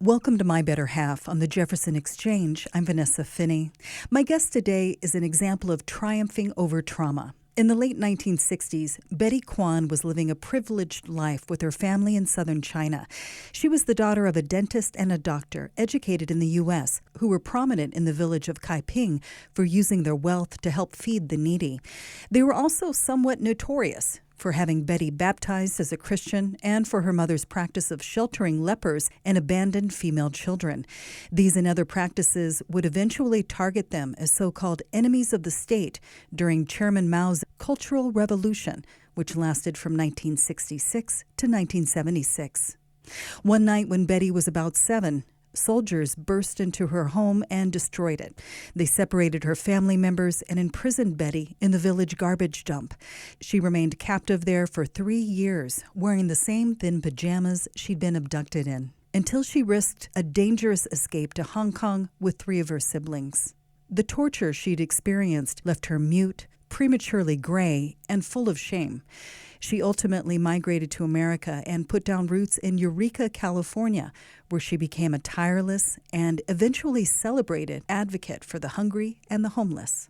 Welcome to My Better Half on the Jefferson Exchange. I'm Vanessa Finney. My guest today is an example of triumphing over trauma. In the late 1960s, Betty Kwan was living a privileged life with her family in southern China. She was the daughter of a dentist and a doctor educated in the U.S., who were prominent in the village of Kaiping for using their wealth to help feed the needy. They were also somewhat notorious for having Betty baptized as a Christian and for her mother's practice of sheltering lepers and abandoned female children. These and other practices would eventually target them as so-called enemies of the state during Chairman Mao's Cultural Revolution, which lasted from 1966 to 1976. One night when Betty was about 7, soldiers burst into her home and destroyed it. They separated her family members and imprisoned Betty in the village garbage dump. She remained captive there for 3 years, wearing the same thin pajamas she'd been abducted in, until she risked a dangerous escape to Hong Kong with 3 of her siblings. The torture she'd experienced left her mute, prematurely gray, and full of shame. She ultimately migrated to America and put down roots in Eureka, California, where she became a tireless and eventually celebrated advocate for the hungry and the homeless.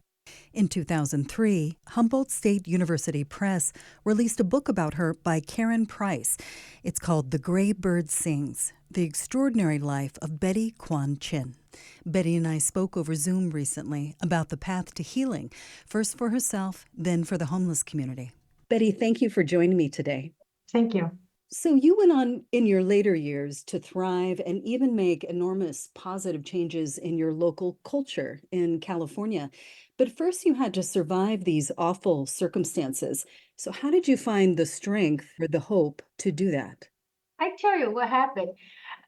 In 2003, Humboldt State University Press released a book about her by Karen Price. It's called The Gray Bird Sings: The Extraordinary Life of Betty Kwan Chinn. Betty and I spoke over Zoom recently about the path to healing, first for herself, then for the homeless community. Betty, thank you for joining me today. Thank you. So you went on in your later years to thrive and even make enormous positive changes in your local culture in California. But first you had to survive these awful circumstances. So how did you find the strength or the hope to do that? I tell you what happened.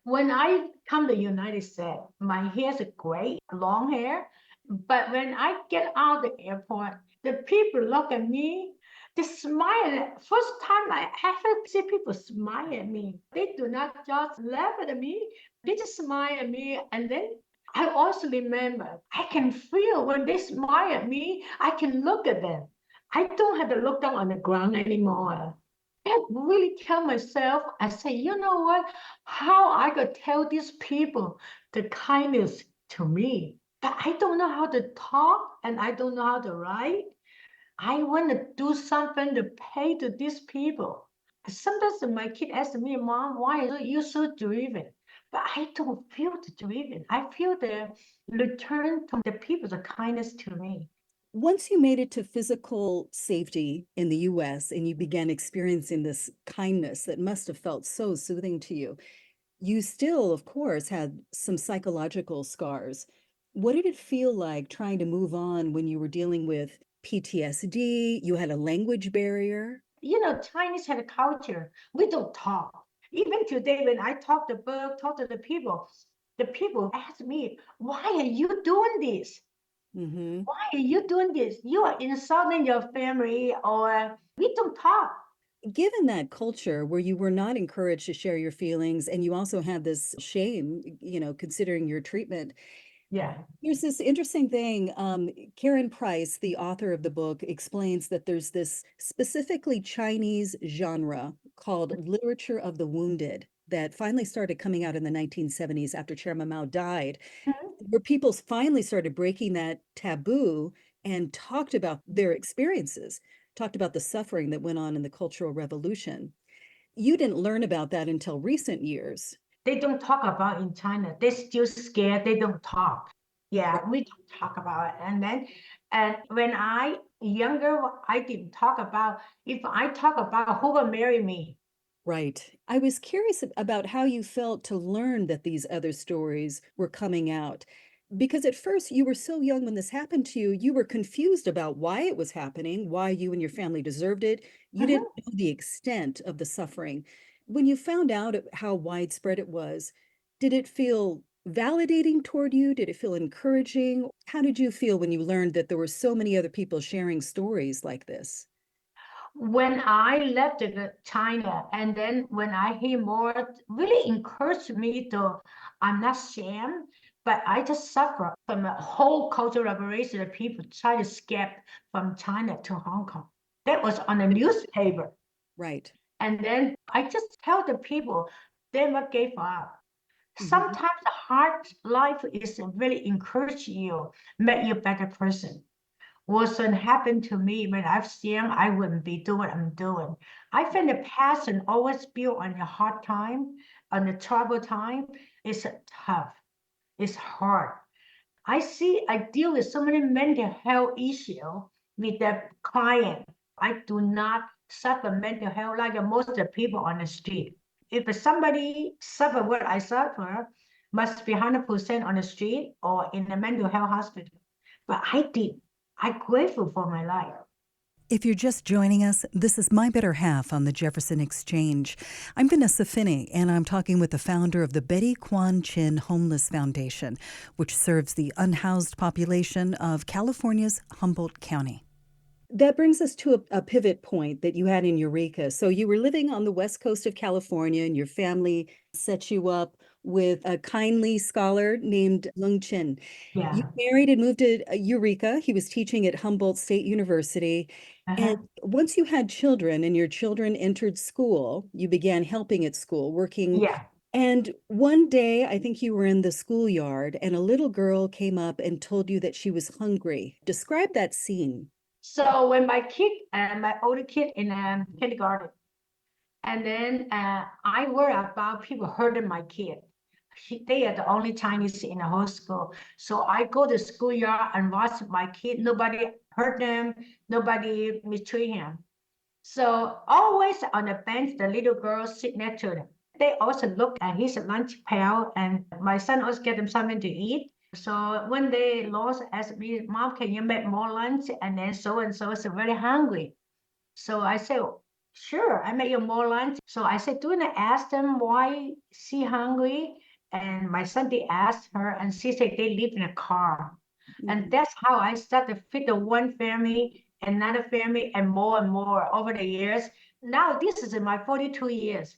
When I come to United States, my hair's great, long hair. But when I get out of the airport, the people look at me, they smile. First time I ever see people smile at me. They do not just laugh at me, they just smile at me. And then I also remember, I can feel when they smile at me, I can look at them. I don't have to look down on the ground anymore. I really tell myself, I say, you know what? How I could tell these people the kindness to me. But I don't know how to talk and I don't know how to write. I want to do something to pay to these people. Sometimes my kid asks me, Mom, why are you so driven? But I don't feel the driven. I feel the return to the people, the kindness to me. Once you made it to physical safety in the US and you began experiencing this kindness that must have felt so soothing to you, you still, of course, had some psychological scars. What did it feel like trying to move on when you were dealing with PTSD? You had a language barrier. You know, Chinese had a culture. We don't talk. Even today, when I talk to book, talk to the people ask me, why are you doing this? Hmm. Why are you doing this? You are insulting your family, or we don't talk. Given that culture where you were not encouraged to share your feelings and you also had this shame, considering your treatment, Yeah. there's this interesting thing. Karen Price, the author of the book, explains that there's this specifically Chinese genre called literature of the wounded that finally started coming out in the 1970s after Chairman Mao died, Mhm. where people finally started breaking that taboo and talked about their experiences, talked about the suffering that went on in the Cultural Revolution. You didn't learn about that until recent years. They don't talk about in China. They're still scared. They don't talk. Yeah, we don't talk about it. And when I younger, I didn't talk about. If I talk about who will marry me, Right. I was curious about how you felt to learn that these other stories were coming out. Because at first you were so young when this happened to you, you were confused about why it was happening, why you and your family deserved it. You didn't Mhm. know the extent of the suffering. When you found out how widespread it was, did it feel validating toward you? Did it feel encouraging? How did you feel when you learned that there were so many other people sharing stories like this? When I left China, and then when I hear more, really encouraged me to, I'm not ashamed, but I just suffer from a whole cultural revolution of people try to escape from China to Hong Kong. That was on the newspaper. Right. And then I just tell the people, they never gave up. Mhm. Sometimes the hard life is really encourage you, make you a better person. Wasn't happened to me when I was young, I wouldn't be doing what I'm doing. I think the passion always built on the hard time, on the trouble time, is tough. It's hard. I deal with so many mental health issues with the client. I do not suffer mental health like most of the people on the street. If somebody suffer what I suffer, must be 100% on the street or in a mental health hospital. But I did. I'm grateful for my life. If you're just joining us, this is My Better Half on the Jefferson Exchange. I'm Vanessa Finney, and I'm talking with the founder of the Betty Kwan Chinn Homeless Foundation, which serves the unhoused population of California's Humboldt County. That brings us to a pivot point that you had in Eureka. So you were living on the west coast of California, and your family set you up with a kindly scholar named Chinn. You Yeah. married and moved to Eureka. He was teaching at Humboldt State University. And Uh-huh. once you had children and your children entered school, you began helping at school, working. Yeah. And one day, I think you were in the schoolyard, and a little girl came up and told you that she was hungry. Describe that scene. So when my older kid in kindergarten, and then I worry about people hurting my kid. They are the only Chinese in the whole school. So I go to schoolyard and watch my kid. Nobody hurt them. Nobody mistreat him. So always on the bench, the little girls sit next to them. They also look at his lunch pail, and my son also get them something to eat. So when they lost asked me, Mom, can you make more lunch? And then so and so is very hungry. So I said, sure, I make you more lunch. So I said, do you want to ask them why she hungry? And my son did ask her, and she said they live in a car. And Mhm. that's how I started to feed the one family, another family, and more over the years. Now this is in my 42 years.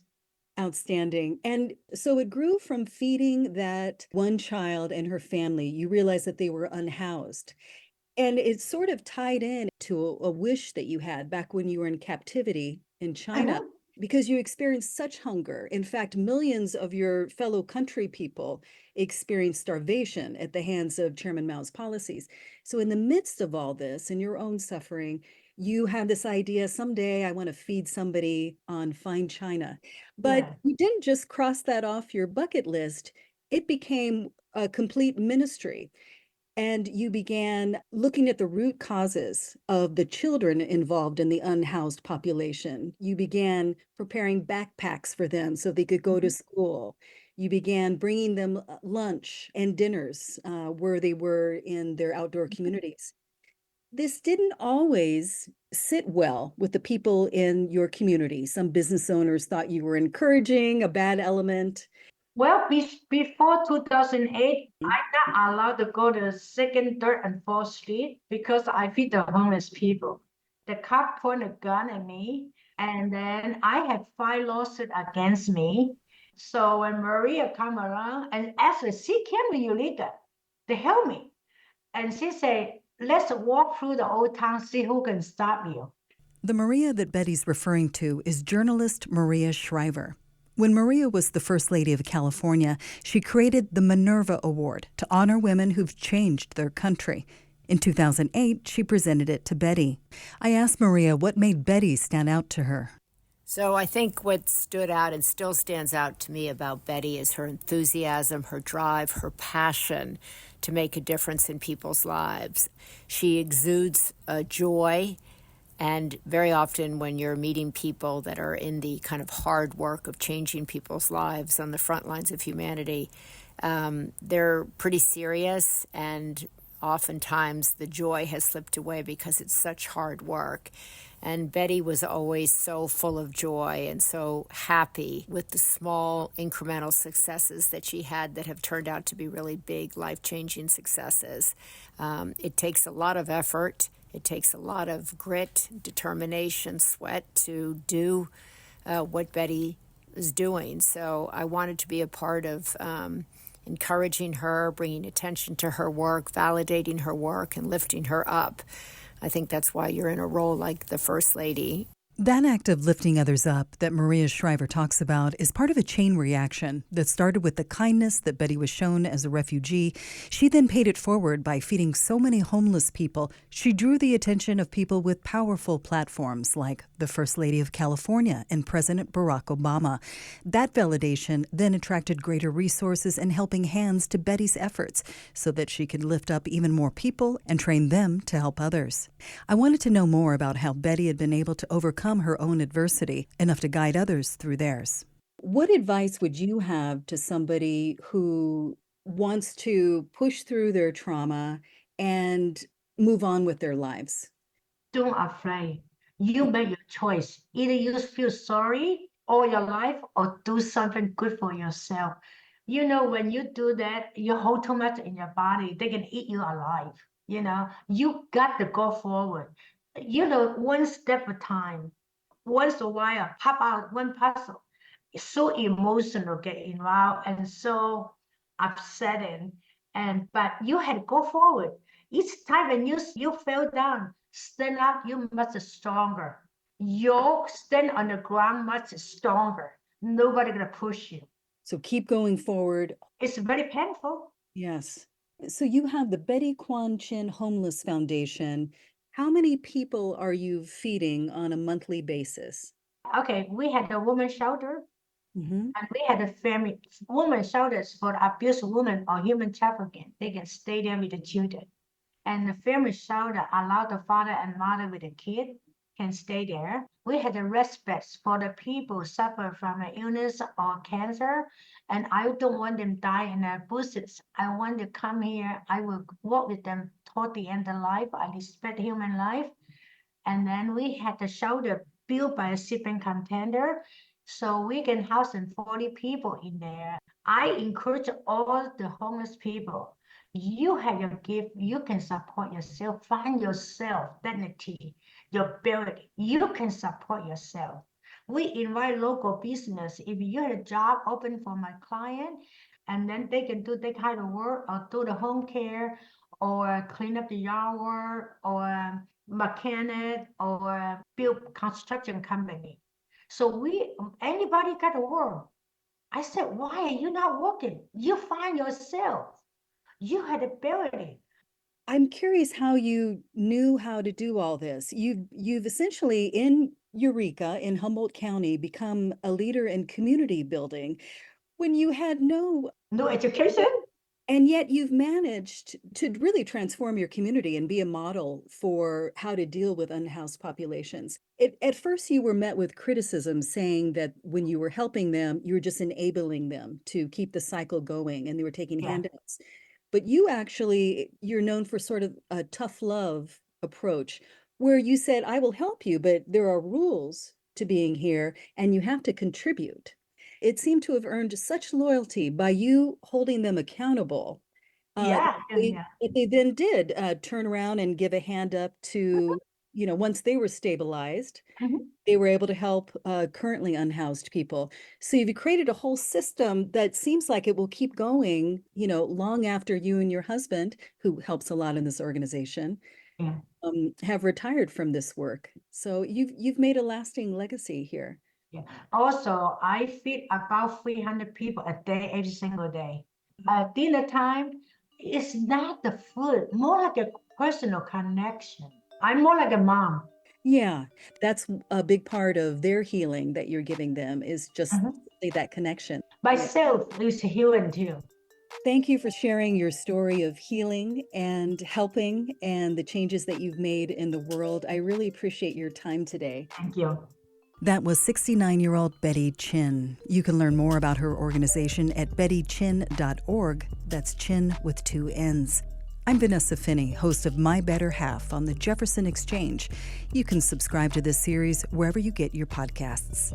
Outstanding. And so it grew from feeding that one child and her family. You realized that they were unhoused. And it sort of tied in to a wish that you had back when you were in captivity in China, Uh-huh. because you experienced such hunger. In fact, millions of your fellow country people experienced starvation at the hands of Chairman Mao's policies. So, in the midst of all this and your own suffering, you had this idea someday I want to feed somebody on fine China. But Yeah. you didn't just cross that off your bucket list, it became a complete ministry. And you began looking at the root causes of the children involved in the unhoused population. You began preparing backpacks for them so they could go to Mhm. school. You began bringing them lunch and dinners where they were in their outdoor communities. This didn't always sit well with the people in your community. Some business owners thought you were encouraging a bad element. Well, before 2008, I'm not allowed to go to second, third, and fourth street because I feed the homeless people. The cop point a gun at me, and then I have 5 lawsuits against me. So when Maria come around, and actually she came to Eureka to help me, and she said, "Let's walk through the old town, see who can stop you." The Maria that Betty's referring to is journalist Maria Shriver. When Maria was the First Lady of California, she created the Minerva Award to honor women who've changed their country. In 2008, she presented it to Betty. I asked Maria what made Betty stand out to her. So I think what stood out and still stands out to me about Betty is her enthusiasm, her drive, her passion to make a difference in people's lives. She exudes a joy, and very often when you're meeting people that are in the kind of hard work of changing people's lives on the front lines of humanity, they're pretty serious, and oftentimes the joy has slipped away because it's such hard work. And Betty was always so full of joy and so happy with the small incremental successes that she had that have turned out to be really big, life-changing successes. It takes a lot of effort. It takes a lot of grit, determination, sweat to do what Betty is doing. So I wanted to be a part of encouraging her, bringing attention to her work, validating her work, and lifting her up. I think that's why you're in a role like the First Lady. That act of lifting others up that Maria Shriver talks about is part of a chain reaction that started with the kindness that Betty was shown as a refugee. She then paid it forward by feeding so many homeless people. She drew the attention of people with powerful platforms like the First Lady of California and President Barack Obama. That validation then attracted greater resources and helping hands to Betty's efforts so that she could lift up even more people and train them to help others. I wanted to know more about how Betty had been able to overcome her own adversity enough to guide others through theirs. What advice would you have to somebody who wants to push through their trauma and move on with their lives? Don't afraid. You make your choice. Either you feel sorry all your life or do something good for yourself. You know, when you do that, you hold too much in your body, they can eat you alive. You know, you got to go forward. You know, one step at a time. Once a while, pop out one puzzle. It's so emotional, get involved, and so upsetting. But you had to go forward. Each time when you fell down, stand up, you much stronger. You stand on the ground much stronger. Nobody gonna push you. So keep going forward. It's very painful. Yes. So you have the Betty Kwan Chinn Homeless Foundation. How many people are you feeding on a monthly basis? Okay, we had a woman shelter, Mm-hmm. and we had a family woman shelters for abused women or human trafficking. They can stay there with the children. And the family shelter allowed the father and mother with the kid can stay there. We had a respite for the people suffer from an illness or cancer, and I don't want them die in their bushes. I want to come here. I will work with them toward the end of life. I respect human life. And then we had the shelter built by a shipping container, so we can house 40 people in there. I encourage all the homeless people. You have your gift, you can support yourself, find yourself, dignity, your ability. You can support yourself. We invite local business. If you have a job open for my client, and then they can do that kind of work or do the home care or clean up the yard work or mechanic or build construction company. So anybody got to work. I said, why are you not working? You find yourself. You had ability. I'm curious how you knew how to do all this. You've essentially in Eureka in Humboldt County become a leader in community building when you had No education? and yet you've managed to really transform your community and be a model for how to deal with unhoused populations. At first, you were met with criticism saying that when you were helping them, you were just enabling them to keep the cycle going and they were taking Yeah. handouts. But you're known for sort of a tough love approach where you said, I will help you, but there are rules to being here and you have to contribute. It seemed to have earned such loyalty by you holding them accountable. Yeah, That they then did turn around and give a hand up to, once they were stabilized, Mhm. they were able to help currently unhoused people. So you've created a whole system that seems like it will keep going, long after you and your husband, who helps a lot in this organization, Yeah. have retired from this work. So you've made a lasting legacy here. Yeah. Also, I feed about 300 people a day, every single day. Dinner time, it's not the food, more like a personal connection. I'm more like a mom. Yeah, that's a big part of their healing that you're giving them is just Mhm. that connection. Myself is healing too. Thank you for sharing your story of healing and helping and the changes that you've made in the world. I really appreciate your time today. Thank you. That was 69-year-old Betty Chinn. You can learn more about her organization at bettychinn.org. That's Chinn with 2 N's. I'm Vanessa Finney, host of My Better Half on the Jefferson Exchange. You can subscribe to this series wherever you get your podcasts.